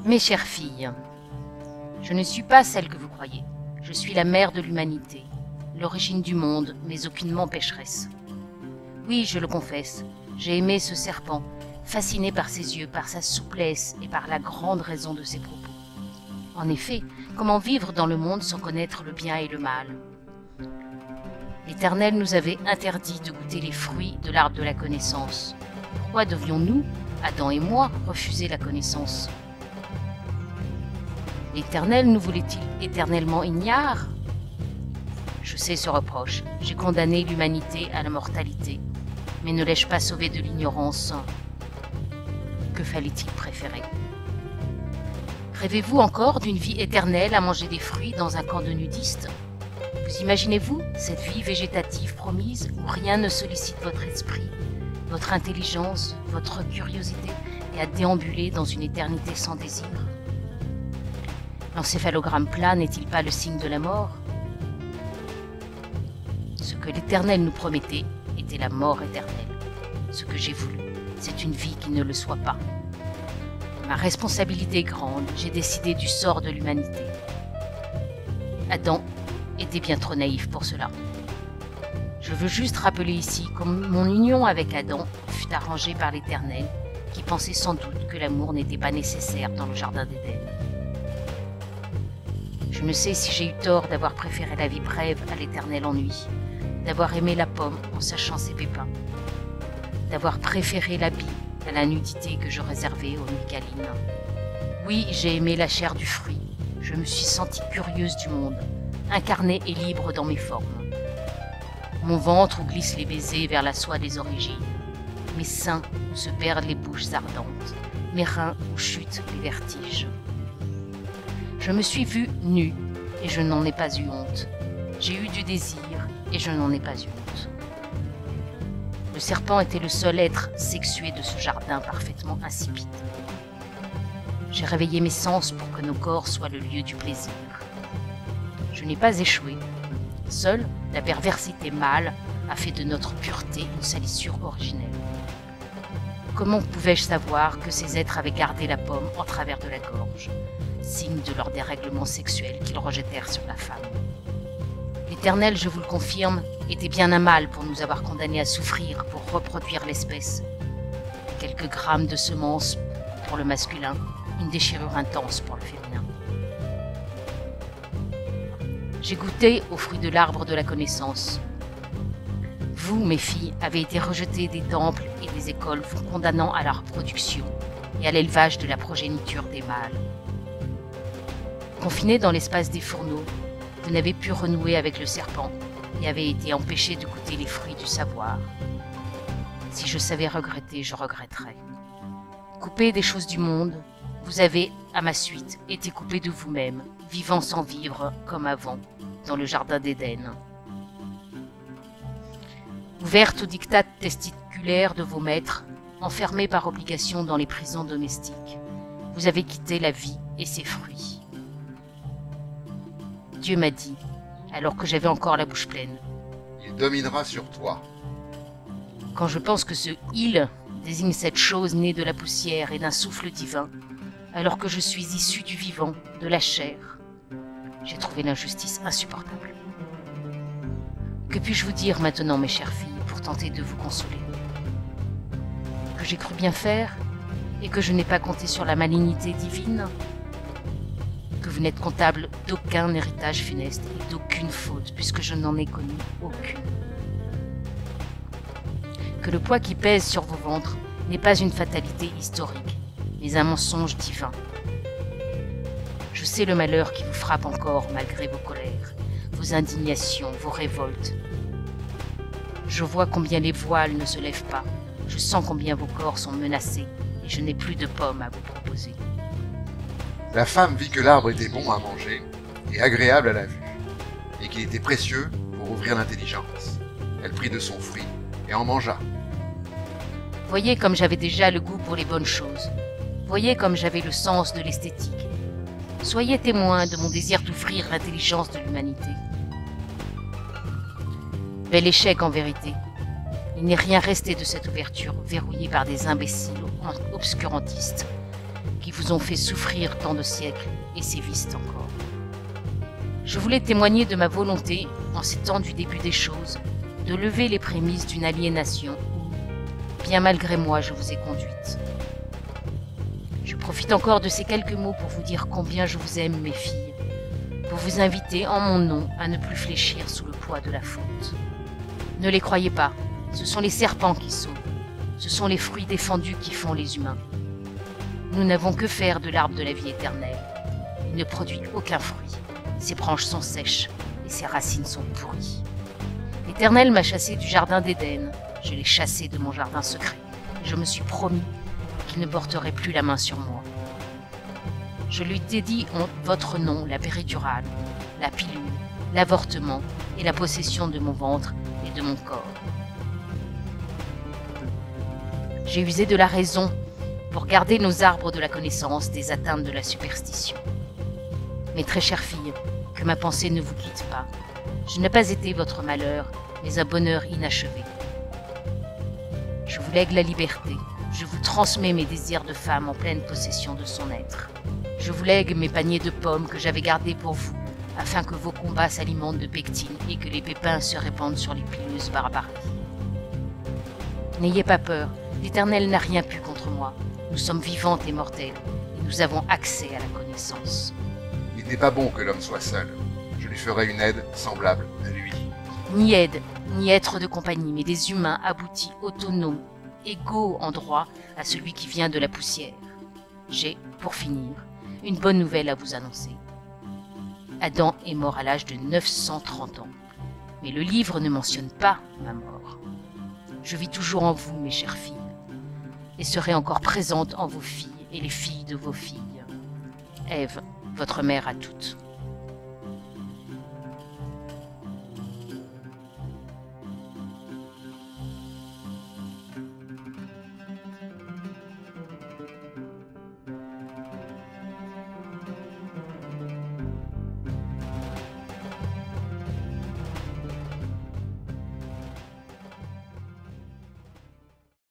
Mes chères filles, je ne suis pas celle que vous croyez. Je suis la mère de l'humanité, l'origine du monde, mais aucunement pécheresse. Oui, je le confesse, j'ai aimé ce serpent, fasciné par ses yeux, par sa souplesse et par la grande raison de ses propos. En effet, comment vivre dans le monde sans connaître le bien et le mal? L'Éternel nous avait interdit de goûter les fruits de l'arbre de la connaissance. Pourquoi devions-nous, Adam et moi, refuser la connaissance? L'Éternel nous voulait-il éternellement ignares? Je sais ce reproche, j'ai condamné l'humanité à la mortalité, mais ne l'ai-je pas sauvé de l'ignorance? Que fallait-il préférer? Rêvez-vous encore d'une vie éternelle à manger des fruits dans un camp de nudistes? Vous imaginez-vous cette vie végétative promise où rien ne sollicite votre esprit, votre intelligence, votre curiosité et à déambuler dans une éternité sans désir? L'encéphalogramme plat n'est-il pas le signe de la mort? Ce que l'Éternel nous promettait était la mort éternelle. Ce que j'ai voulu, c'est une vie qui ne le soit pas. Ma responsabilité est grande, j'ai décidé du sort de l'humanité. Adam était bien trop naïf pour cela. Je veux juste rappeler ici que mon union avec Adam fut arrangée par l'Éternel, qui pensait sans doute que l'amour n'était pas nécessaire dans le jardin d'Éden. Je ne sais si j'ai eu tort d'avoir préféré la vie brève à l'éternel ennui, d'avoir aimé la pomme en sachant ses pépins, d'avoir préféré l'habit à la nudité que je réservais aux nuits câlines. Oui, j'ai aimé la chair du fruit, je me suis sentie curieuse du monde, incarnée et libre dans mes formes. Mon ventre où glissent les baisers vers la soie des origines, mes seins où se perdent les bouches ardentes, mes reins où chutent les vertiges. Je me suis vue nue et je n'en ai pas eu honte. J'ai eu du désir et je n'en ai pas eu honte. Le serpent était le seul être sexué de ce jardin parfaitement insipide. J'ai réveillé mes sens pour que nos corps soient le lieu du plaisir. Je n'ai pas échoué. Seule la perversité mâle a fait de notre pureté une salissure originelle. Comment pouvais-je savoir que ces êtres avaient gardé la pomme en travers de la gorge, signe de leur dérèglement sexuel qu'ils rejetèrent sur la femme? L'Éternel, je vous le confirme, était bien un mal pour nous avoir condamnés à souffrir pour reproduire l'espèce. Quelques grammes de semences pour le masculin, une déchirure intense pour le féminin. J'ai goûté aux fruits de l'arbre de la connaissance. Vous, mes filles, avez été rejetées des temples et des écoles vous condamnant à la reproduction et à l'élevage de la progéniture des mâles. Confinées dans l'espace des fourneaux, vous n'avez pu renouer avec le serpent et avez été empêchés de goûter les fruits du savoir. Si je savais regretter, je regretterais. Coupés des choses du monde, vous avez, à ma suite, été coupés de vous-même, vivant sans vivre, comme avant, dans le jardin d'Éden. Ouverte aux dictats testiculaires de vos maîtres, enfermés par obligation dans les prisons domestiques, vous avez quitté la vie et ses fruits. Dieu m'a dit, alors que j'avais encore la bouche pleine. Il dominera sur toi. Quand je pense que ce « il » désigne cette chose née de la poussière et d'un souffle divin, alors que je suis issu du vivant, de la chair, j'ai trouvé l'injustice insupportable. Que puis-je vous dire maintenant, mes chères filles, pour tenter de vous consoler? Que j'ai cru bien faire et que je n'ai pas compté sur la malignité divine? Que vous n'êtes comptable d'aucun héritage funeste et d'aucune faute, puisque je n'en ai connu aucune. Que le poids qui pèse sur vos ventres n'est pas une fatalité historique, mais un mensonge divin. Je sais le malheur qui vous frappe encore malgré vos colères, vos indignations, vos révoltes. Je vois combien les voiles ne se lèvent pas, je sens combien vos corps sont menacés, et je n'ai plus de pommes à vous proposer. La femme vit que l'arbre était bon à manger et agréable à la vue, et qu'il était précieux pour ouvrir l'intelligence. Elle prit de son fruit et en mangea. Voyez comme j'avais déjà le goût pour les bonnes choses. Voyez comme j'avais le sens de l'esthétique. Soyez témoins de mon désir d'ouvrir l'intelligence de l'humanité. Bel échec en vérité. Il n'est rien resté de cette ouverture verrouillée par des imbéciles obscurantistes qui vous nous ont fait souffrir tant de siècles et sévissent encore. Je voulais témoigner de ma volonté, en ces temps du début des choses, de lever les prémices d'une aliénation où, bien malgré moi, je vous ai conduite. Je profite encore de ces quelques mots pour vous dire combien je vous aime, mes filles, pour vous inviter en mon nom à ne plus fléchir sous le poids de la faute. Ne les croyez pas, ce sont les serpents qui sauvent, ce sont les fruits défendus qui font les humains. Nous n'avons que faire de l'arbre de la vie éternelle. Il ne produit aucun fruit, ses branches sont sèches et ses racines sont pourries. L'Éternel m'a chassé du jardin d'Éden, je l'ai chassé de mon jardin secret, et je me suis promis qu'il ne porterait plus la main sur moi. Je lui ai dit en votre nom la péridurale, la pilule, l'avortement et la possession de mon ventre et de mon corps. J'ai usé de la raison pour garder nos arbres de la connaissance des atteintes de la superstition. Mes très chères filles, que ma pensée ne vous quitte pas. Je n'ai pas été votre malheur, mais un bonheur inachevé. Je vous lègue la liberté. Je vous transmets mes désirs de femme en pleine possession de son être. Je vous lègue mes paniers de pommes que j'avais gardés pour vous, afin que vos combats s'alimentent de pectine et que les pépins se répandent sur les pileuses barbaries. N'ayez pas peur, l'Éternel n'a rien pu contre moi. Nous sommes vivantes et mortelles, et nous avons accès à la connaissance. Il n'est pas bon que l'homme soit seul. Je lui ferai une aide semblable à lui. Ni aide, ni être de compagnie, mais des humains aboutis, autonomes, égaux en droit à celui qui vient de la poussière. J'ai, pour finir, une bonne nouvelle à vous annoncer. Adam est mort à l'âge de 930 ans, mais le livre ne mentionne pas ma mort. Je vis toujours en vous, mes chères filles, et serai encore présente en vos filles et les filles de vos filles. Ève, votre mère à toutes.